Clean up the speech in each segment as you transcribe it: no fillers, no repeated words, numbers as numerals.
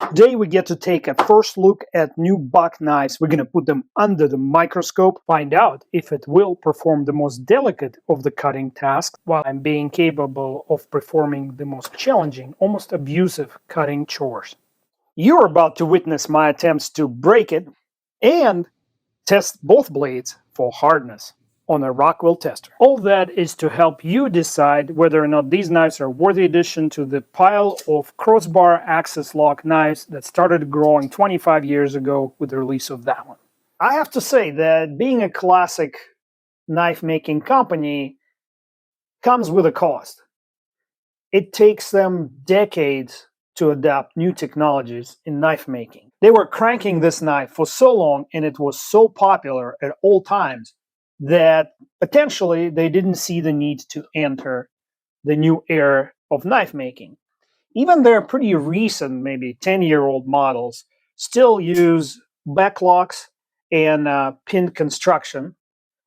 Today we get to take a first look at new buck knives. We're going to put them under the microscope, find out if it will perform the most delicate of the cutting tasks while I'm being capable of performing the most challenging, almost abusive cutting chores. You're about to witness my attempts to break it and test both blades for hardness on a Rockwell tester. All that is to help you decide whether or not these knives are a worthy addition to the pile of crossbar access lock knives that started growing 25 years ago with the release of that one. I have to say that being a classic knife making company comes with a cost. It takes them decades to adapt new technologies in knife making. They were cranking this knife for so long and it was so popular at all times that potentially they didn't see the need to enter the new era of knife making. Even their pretty recent, maybe 10-year-old models still use backlocks and pinned construction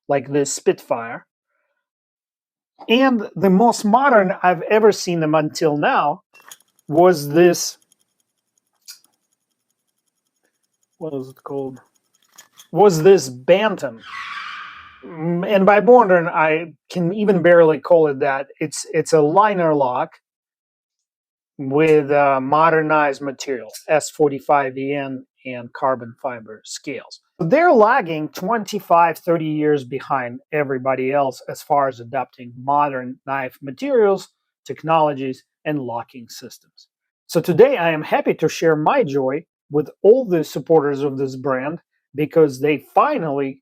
like the Spitfire. And the most modern I've ever seen them until now was this, what was it called? Was this Bantam. And by modern, I can even barely call it that. It's a liner lock with modernized material, S45EN and carbon fiber scales. They're lagging 25, 30 years behind everybody else as far as adopting modern knife materials, technologies, and locking systems. So today I am happy to share my joy with all the supporters of this brand because they finally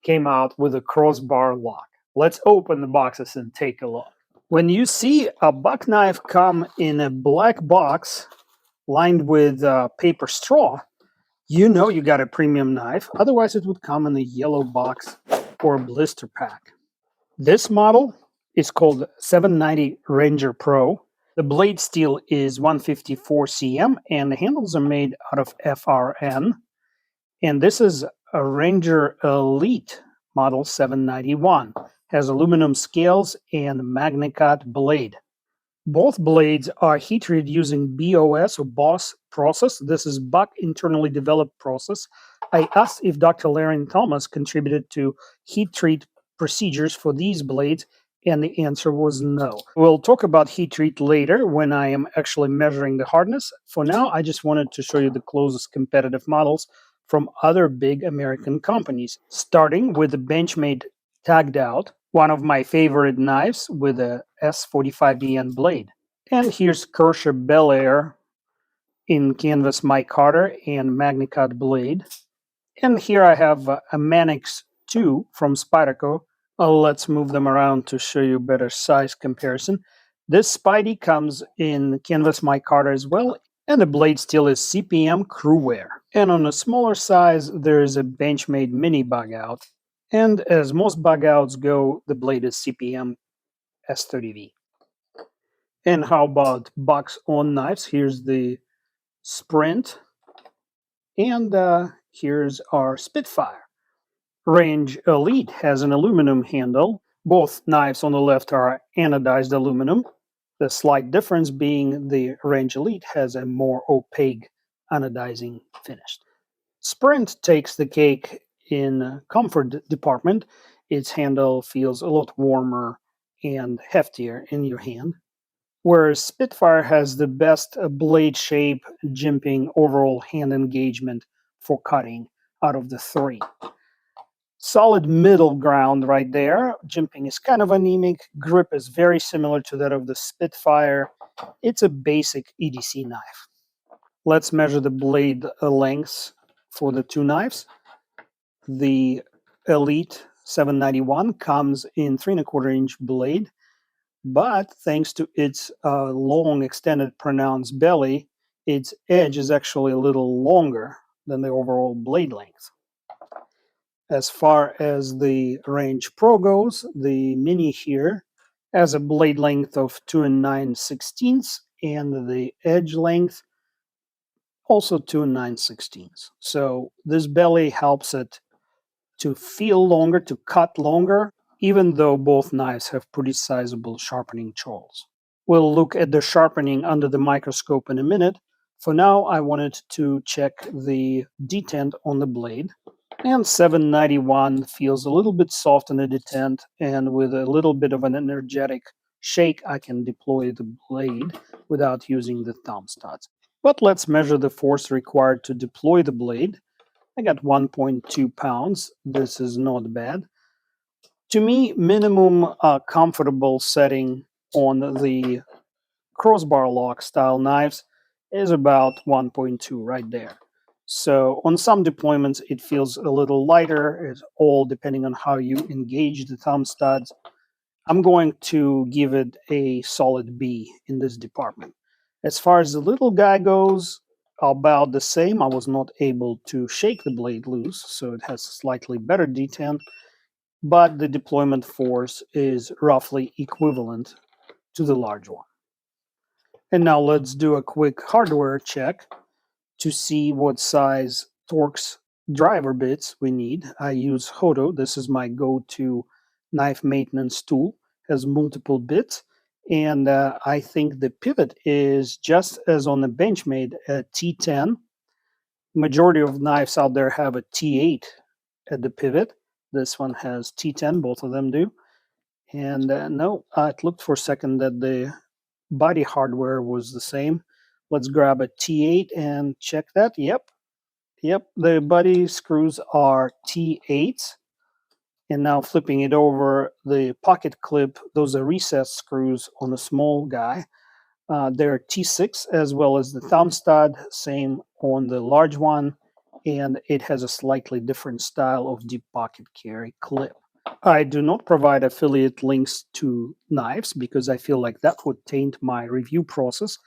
came out with a crossbar lock. Let's open the boxes and take a look. When you see a buck knife come in a black box lined with paper straw, you know you got a premium knife. Otherwise, it would come in a yellow box or a blister pack. This model is called 790 Ranger Pro. The blade steel is 154 cm and the handles are made out of FRN. And this is a Ranger Elite model 791. Has aluminum scales and MagnaCut blade. Both blades are heat treated using BOS or BOSS process. This is Buck internally developed process. I asked if Dr. Larry Thomas contributed to heat treat procedures for these blades, and the answer was no. We'll talk about heat treat later when I am actually measuring the hardness. For now, I just wanted to show you the closest competitive models from other big American companies, starting with the Benchmade Tagged Out, one of my favorite knives with a S45EN blade. And here's Kershaw Bel Air in canvas micarta and MagnaCut blade. And here I have a Manix 2 from Spyderco. Let's move them around to show you better size comparison. This Spidey comes in canvas micarta as well, and the blade steel is CPM Crewwear. And on a smaller size, there is a Benchmade Mini Bug Out. And as most bug outs go, the blade is CPM S30V. And how about Buck's own knives? Here's the Sprint, and here's our Spitfire. Range Elite has an aluminum handle. Both knives on the left are anodized aluminum. The slight difference being the Range Elite has a more opaque anodizing finish. Sprint takes the cake in comfort department. Its handle feels a lot warmer and heftier in your hand, whereas Spitfire has the best blade shape, jimping, overall hand engagement for cutting out of the three. Solid middle ground right there. Jimping is kind of anemic. Grip is very similar to that of the Spitfire. It's a basic EDC knife. Let's measure the blade lengths for the two knives. The Elite 791 comes in 3¼ inch blade, but thanks to its long, extended, pronounced belly, its edge is actually a little longer than the overall blade length. As far as the Range Pro goes, the Mini here has a blade length of 2 9/16 and the edge length also 2 9/16. So this belly helps it to feel longer, to cut longer, even though both knives have pretty sizable sharpening chords. We'll look at the sharpening under the microscope in a minute. For now, I wanted to check the detent on the blade. And 791 feels a little bit soft in the detent, and with a little bit of an energetic shake, I can deploy the blade without using the thumb studs. But let's measure the force required to deploy the blade. I got 1.2 pounds. This is not bad. To me, minimum comfortable setting on the crossbar lock style knives is about 1.2 right there. So on some deployments, it feels a little lighter. It's all depending on how you engage the thumb studs. I'm going to give it a solid B in this department. As far as the little guy goes, about the same. I was not able to shake the blade loose, so it has slightly better detent, but the deployment force is roughly equivalent to the large one. And now let's do a quick hardware check to see what size Torx driver bits we need. I use HOTO. This is my go-to knife maintenance tool. Has multiple bits, and I think the pivot is just as on the Benchmade a T10. Majority of knives out there have a T8 at the pivot. This one has T10, both of them do. And no, it looked for a second that the body hardware was the same. Let's grab a T8 and check that. Yep, the body screws are T8s. And now flipping it over, the pocket clip, those are recessed screws on the small guy. They're T6 as well as the thumb stud, same on the large one, and it has a slightly different style of deep pocket carry clip. I do not provide affiliate links to knives because I feel like that would taint my review process,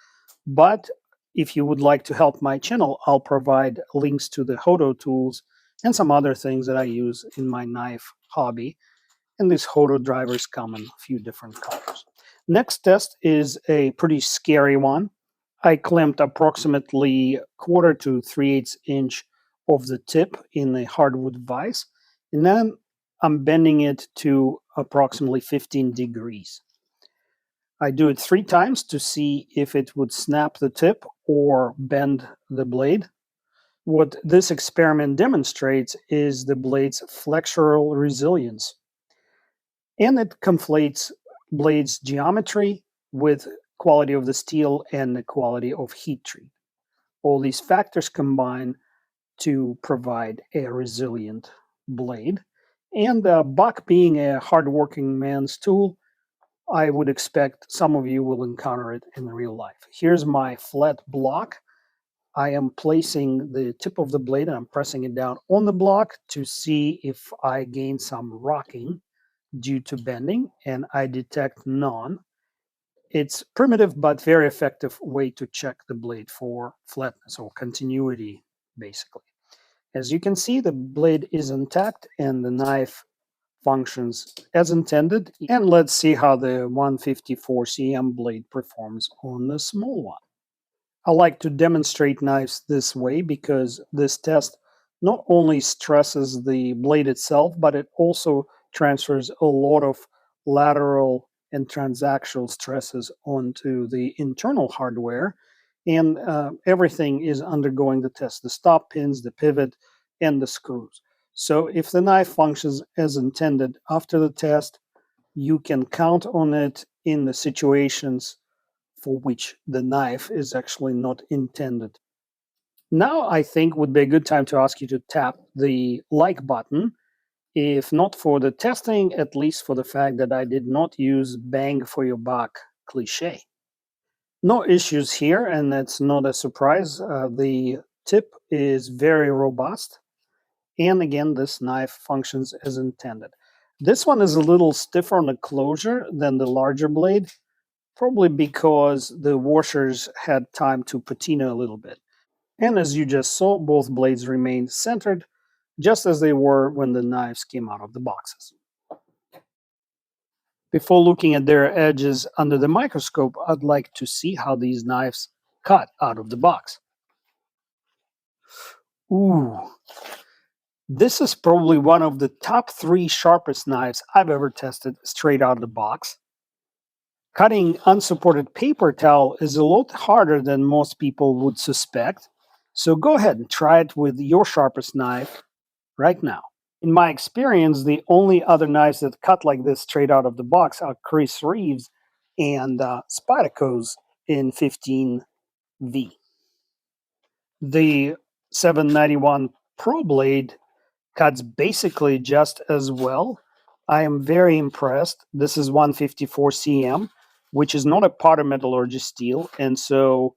but if you would like to help my channel, I'll provide links to the HOTO tools and some other things that I use in my knife hobby. And these HOTO drivers come in a few different colors. Next test is a pretty scary one. I clamped approximately 1/4 to 3/8 inch of the tip in a hardwood vise, and then I'm bending it to approximately 15 degrees. I do it 3 times to see if it would snap the tip or bend the blade. What this experiment demonstrates is the blade's flexural resilience, and it conflates blade's geometry with quality of the steel and the quality of heat treat. All these factors combine to provide a resilient blade. And buck being a hardworking man's tool, I would expect some of you will encounter it in real life. Here's my flat block. I am placing the tip of the blade and I'm pressing it down on the block to see if I gain some rocking due to bending, and I detect none. It's primitive but very effective way to check the blade for flatness or continuity, basically. As you can see, the blade is intact and the knife functions as intended. And let's see how the 154 cm blade performs on the small one. I like to demonstrate knives this way because this test not only stresses the blade itself, but it also transfers a lot of lateral and transaxial stresses onto the internal hardware. And everything is undergoing the test, the stop pins, the pivot, and the screws. So if the knife functions as intended after the test, you can count on it in the situations for which the knife is actually not intended. Now I think would be a good time to ask you to tap the like button, if not for the testing, at least for the fact that I did not use bang for your buck cliche. No issues here, and that's not a surprise. The tip is very robust, and again, this knife functions as intended. This one is a little stiffer on the closure than the larger blade, probably because the washers had time to patina a little bit. And as you just saw, both blades remained centered, just as they were when the knives came out of the boxes. Before looking at their edges under the microscope, I'd like to see how these knives cut out of the box. Ooh, this is probably one of the top 3 sharpest knives I've ever tested straight out of the box. Cutting unsupported paper towel is a lot harder than most people would suspect, so go ahead and try it with your sharpest knife right now. In my experience, the only other knives that cut like this straight out of the box are Chris Reeves and Spyderco's in 15V. The 791 Pro Blade cuts basically just as well. I am very impressed. This is 154 cm, which is not a powder metallurgy steel, and so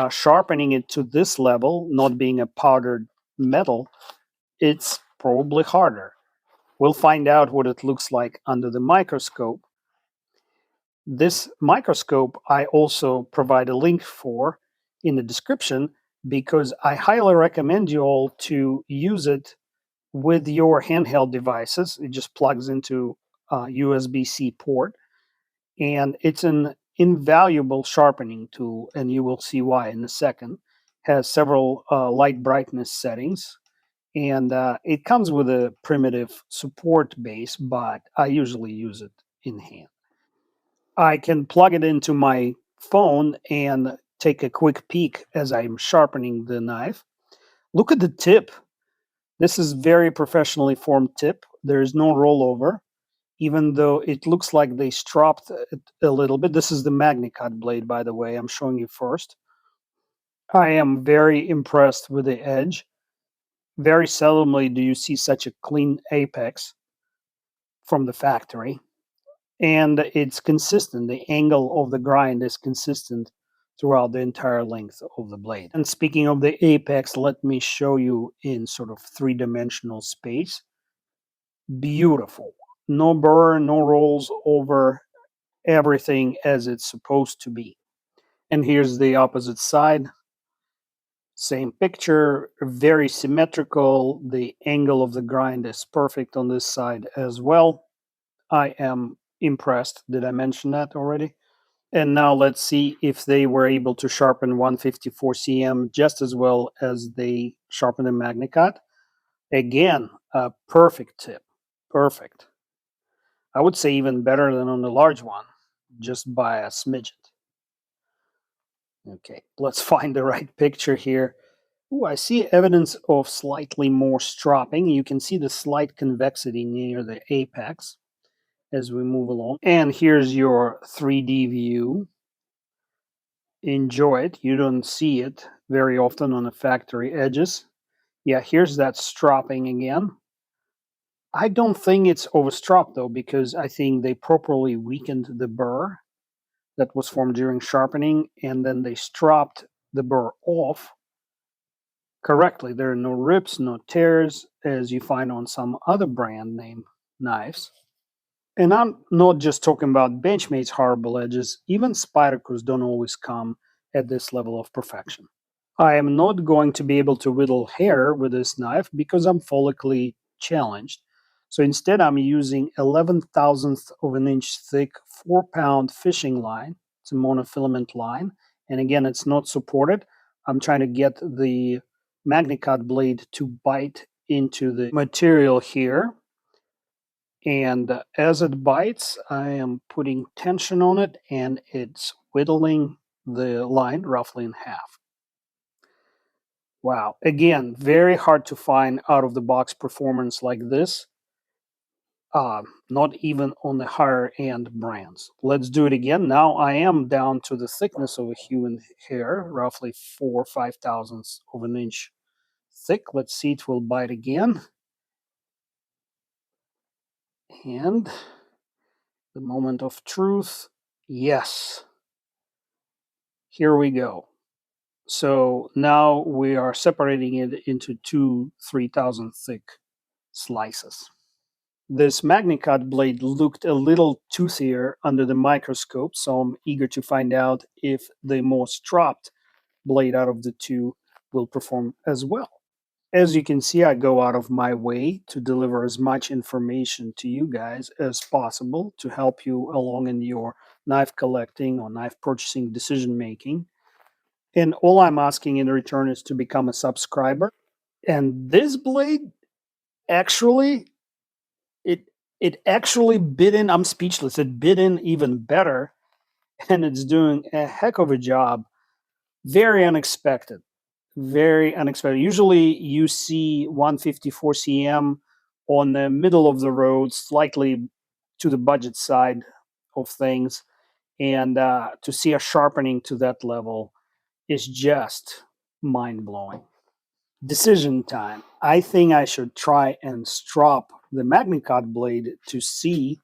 sharpening it to this level, not being a powdered metal, it's probably harder. We'll find out what it looks like under the microscope. This microscope I also provide a link for in the description because I highly recommend you all to use it with your handheld devices. It just plugs into a USB-C port, and it's an invaluable sharpening tool, and you will see why in a second. Has several light brightness settings, and it comes with a primitive support base, but I usually use it in hand. I can plug it into my phone and take a quick peek as I'm sharpening the knife. Look at the tip. This is very professionally formed tip. There is no rollover, even though it looks like they stropped it a little bit. This is the MagniCut blade, by the way. I'm showing you first. I am very impressed with the edge. Very seldomly do you see such a clean apex from the factory. And it's consistent. The angle of the grind is consistent throughout the entire length of the blade. And speaking of the apex, let me show you in sort of three-dimensional space. Beautiful. No burr, no rolls over, everything as it's supposed to be. And here's the opposite side. Same picture, very symmetrical. The angle of the grind is perfect on this side as well. I am impressed. Did I mention that already? And now let's see if they were able to sharpen 154 cm just as well as they sharpened a MagniCut. Again, a perfect tip. Perfect. I would say even better than on the large one, just by a smidget. Okay, let's find the right picture here. Ooh, I see evidence of slightly more stropping. You can see the slight convexity near the apex as we move along. And here's your 3D view. Enjoy it. You don't see it very often on the factory edges. Yeah, here's that stropping again. I don't think it's overstropped though, because I think they properly weakened the burr that was formed during sharpening, and then they stropped the burr off correctly. There are no rips, no tears, as you find on some other brand name knives. And I'm not just talking about Benchmade's horrible edges. Even Spyderco's don't always come at this level of perfection. I am not going to be able to whittle hair with this knife because I'm follically challenged. So instead I'm using 11,000th of an inch thick 4-pound fishing line. It's a monofilament line. And again, it's not supported. I'm trying to get the MagniCut blade to bite into the material here. And as it bites, I am putting tension on it and it's whittling the line roughly in half. Wow. Again, very hard to find out-of-the-box performance like this. Not even on the higher-end brands. Let's do it again. Now I am down to the thickness of a human hair, roughly 4 or 5 thousandths of an inch thick. Let's see, it will bite again. And the moment of truth. Yes. Here we go. So now we are separating it into 2 3,000 thick slices. This MagniCut blade looked a little toothier under the microscope, so I'm eager to find out if the more stropped blade out of the two will perform as well. As you can see, I go out of my way to deliver as much information to you guys as possible to help you along in your knife collecting or knife purchasing decision making. And all I'm asking in return is to become a subscriber. And this blade actually it actually bit in. I'm speechless. It bit in even better and it's doing a heck of a job. Very unexpected. Very unexpected. Usually you see 154 cm on the middle of the road, slightly to the budget side of things. And to see a sharpening to that level is just mind blowing. Decision time. I think I should try and strop the MagnaCut blade to see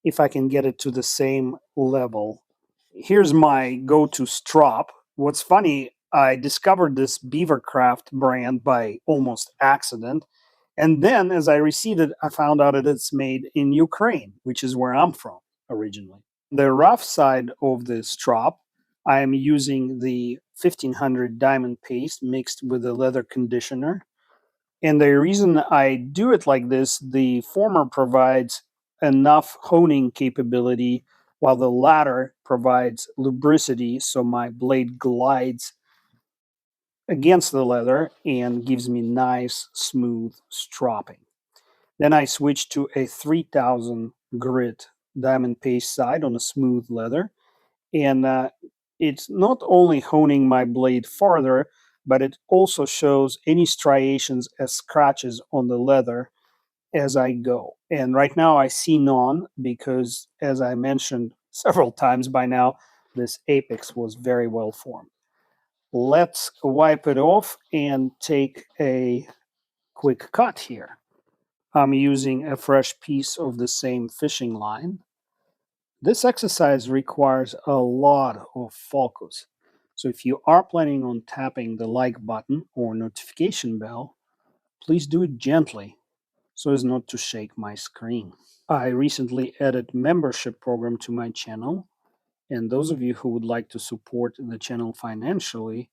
if I can get it to the same level. Here's my go-to strop. What's funny, I discovered this Beavercraft brand by almost accident. And then as I received it, I found out that it's made in Ukraine, which is where I'm from originally. The rough side of the strop, I am using the 1500 diamond paste mixed with a leather conditioner. And the reason I do it like this, the former provides enough honing capability while the latter provides lubricity, so my blade glides against the leather and gives me nice, smooth stropping. Then I switch to a 3000 grit diamond paste side on a smooth leather, and it's not only honing my blade farther, but it also shows any striations as scratches on the leather as I go. And right now I see none because, as I mentioned several times by now, this apex was very well formed. Let's wipe it off and take a quick cut here. I'm using a fresh piece of the same fishing line. This exercise requires a lot of focus. So if you are planning on tapping the like button or notification bell, please do it gently so as not to shake my screen. I recently added membership program to my channel, and those of you who would like to support the channel financially,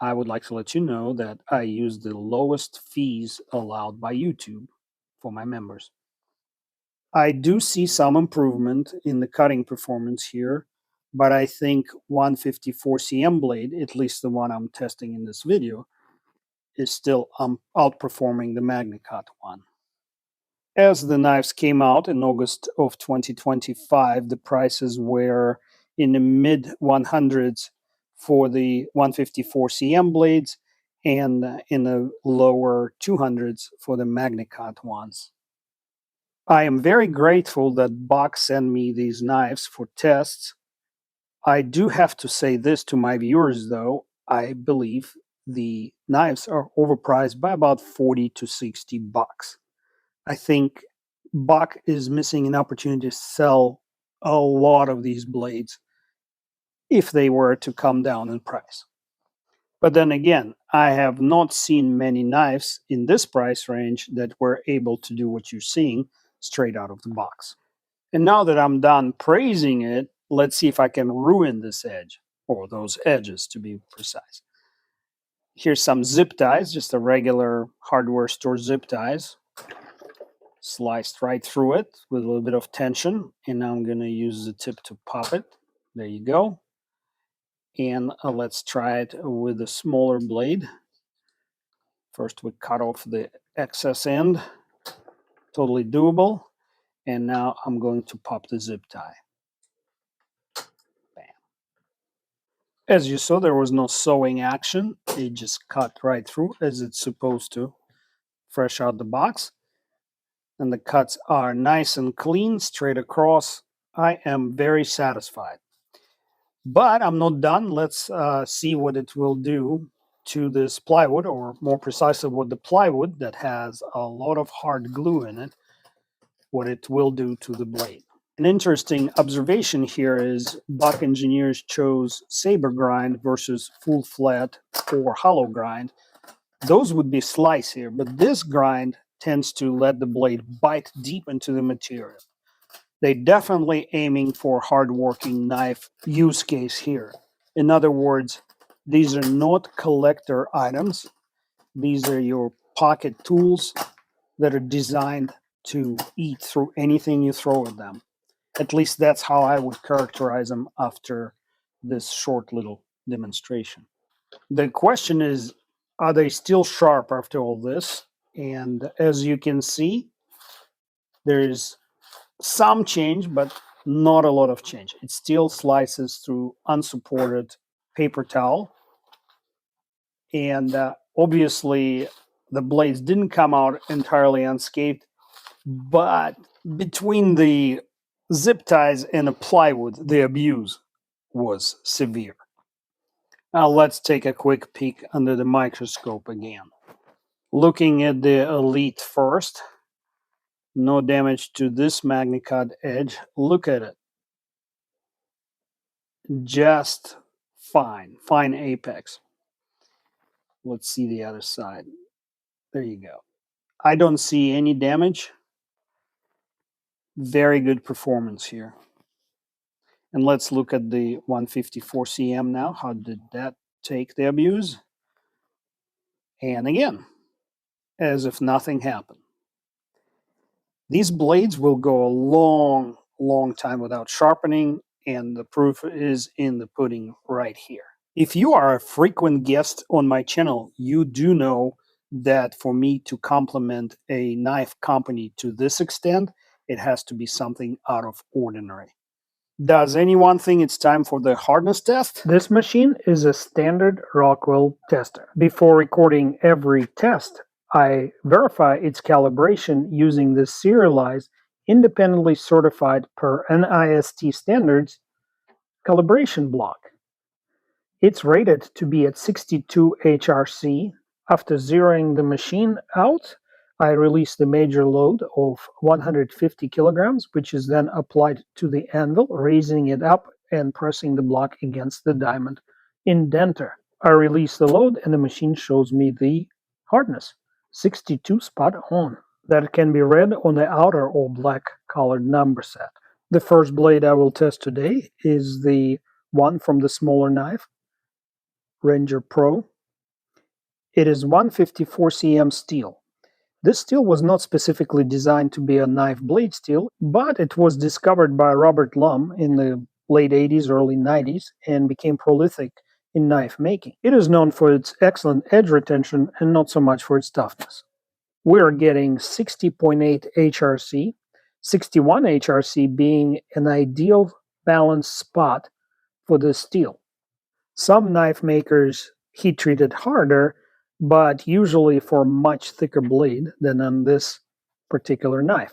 I would like to let you know that I use the lowest fees allowed by YouTube for my members. I do see some improvement in the cutting performance here, but I think 154 cm blade, at least the one I'm testing in this video, is still outperforming the MagnaCut one. As the knives came out in August of 2025, the prices were in the mid 100s for the 154 cm blades and in the lower 200s for the MagnaCut ones. I am very grateful that Bock sent me these knives for tests. I do have to say this to my viewers, though. I believe the knives are overpriced by about 40 to 60 bucks. I think Bock is missing an opportunity to sell a lot of these blades if they were to come down in price. But then again, I have not seen many knives in this price range that were able to do what you're seeing straight out of the box. And now that I'm done praising it, let's see if I can ruin this edge, or those edges to be precise. Here's some zip ties, just a regular hardware store zip ties. Sliced right through it with a little bit of tension. And now I'm going to use the tip to pop it. There you go. And let's try it with a smaller blade. First we cut off the excess end. Totally doable. And now I'm going to pop the zip tie. Bam. As you saw, there was no sewing action. It just cut right through as it's supposed to, fresh out the box. And the cuts are nice and clean, straight across. I am very satisfied. But I'm not done. Let's see what it will do to this plywood, or more precisely what the plywood that has a lot of hard glue in it, what it will do to the blade. An interesting observation here is Bock engineers chose saber grind versus full flat or hollow grind. Those would be slice here, but this grind tends to let the blade bite deep into the material. They definitely aiming for hard-working knife use case here. In other words, these are not collector items. These are your pocket tools that are designed to eat through anything you throw at them. At least that's how I would characterize them after this short little demonstration. The question is, are they still sharp after all this? And as you can see, there's some change, but not a lot of change. It still slices through unsupported paper towel. And obviously, the blades didn't come out entirely unscathed, but between the zip ties and the plywood, the abuse was severe. Now let's take a quick peek under the microscope again. Looking at the Elite first, no damage to this MagnaCut edge. Look at it. Just fine. Fine apex. Let's see the other side. There you go. I don't see any damage. Very good performance here. And let's look at the 154 cm now. How did that take the abuse? And again, as if nothing happened. These blades will go a long, long time without sharpening, and the proof is in the pudding right here. If you are a frequent guest on my channel, you do know that for me to compliment a knife company to this extent, it has to be something out of ordinary. Does anyone think it's time for the hardness test? This machine is a standard Rockwell tester. Before recording every test, I verify its calibration using the serialized, independently certified per NIST standards calibration block. It's rated to be at 62 HRC. After zeroing the machine out, I release the major load of 150 kilograms, which is then applied to the anvil, raising it up and pressing the block against the diamond indenter. I release the load and the machine shows me the hardness, 62 spot on. That can be read on the outer or black colored number set. The first blade I will test today is the one from the smaller knife, Ranger Pro. It is 154 cm steel. This steel was not specifically designed to be a knife blade steel, but it was discovered by Robert Lum in the late 80s, early 90s, and became prolific in knife making. It is known for its excellent edge retention and not so much for its toughness. We're getting 60.8 HRC, 61 HRC being an ideal balanced spot for this steel. Some knife makers heat treat it harder, but usually for a much thicker blade than on this particular knife.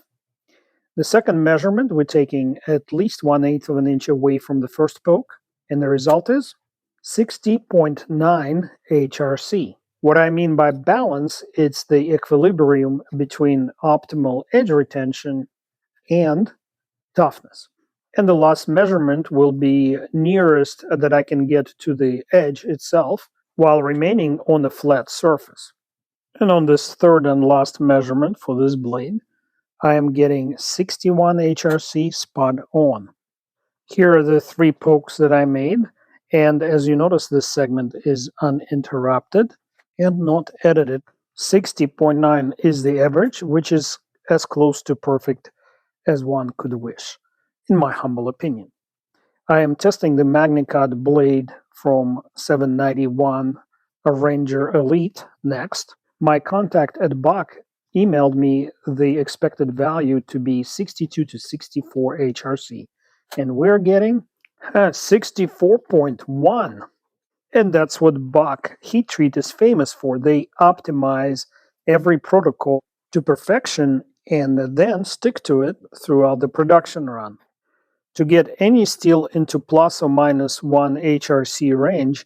The second measurement, we're taking at least 1/8 of an inch away from the first poke, and the result is 60.9 HRC. What I mean by balance, it's the equilibrium between optimal edge retention and toughness. And the last measurement will be nearest that I can get to the edge itself while remaining on a flat surface. And on this third and last measurement for this blade, I am getting 61 HRC spot on. Here are the 3 pokes that I made, and as you notice, this segment is uninterrupted and not edited. 60.9 is the average, which is as close to perfect as one could wish, in my humble opinion. I am testing the MagnaCut blade from 791, a Ranger Elite, next. My contact at Buck emailed me the expected value to be 62 to 64 HRC, and we're getting 64.1. And that's what Buck Heat Treat is famous for. They optimize every protocol to perfection and then stick to it throughout the production run. To get any steel into plus or minus 1 HRC range,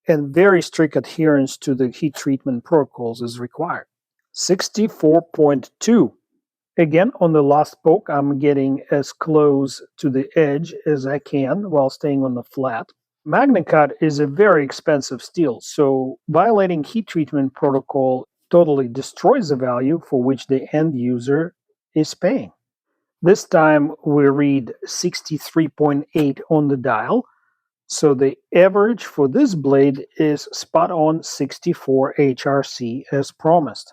and very strict adherence to the heat treatment protocols is required. 64.2. Again, on the last poke, I'm getting as close to the edge as I can while staying on the flat. MagnaCut is a very expensive steel, so violating heat treatment protocol totally destroys the value for which the end user is paying. This time we read 63.8 on the dial, so the average for this blade is spot on 64 HRC as promised.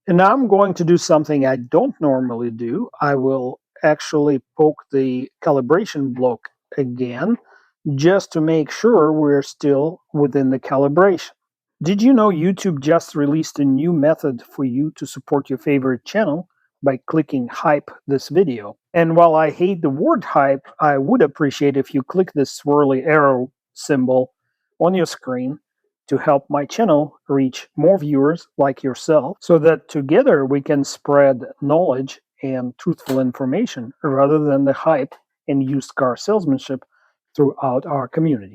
And now I'm going to do something I don't normally do. I will actually poke the calibration block again, just to make sure we're still within the calibration. Did you know YouTube just released a new method for you to support your favorite channel by clicking hype this video. And while I hate the word hype, I would appreciate if you click this swirly arrow symbol on your screen to help my channel reach more viewers like yourself, so that together we can spread knowledge and truthful information rather than the hype and used car salesmanship throughout our community.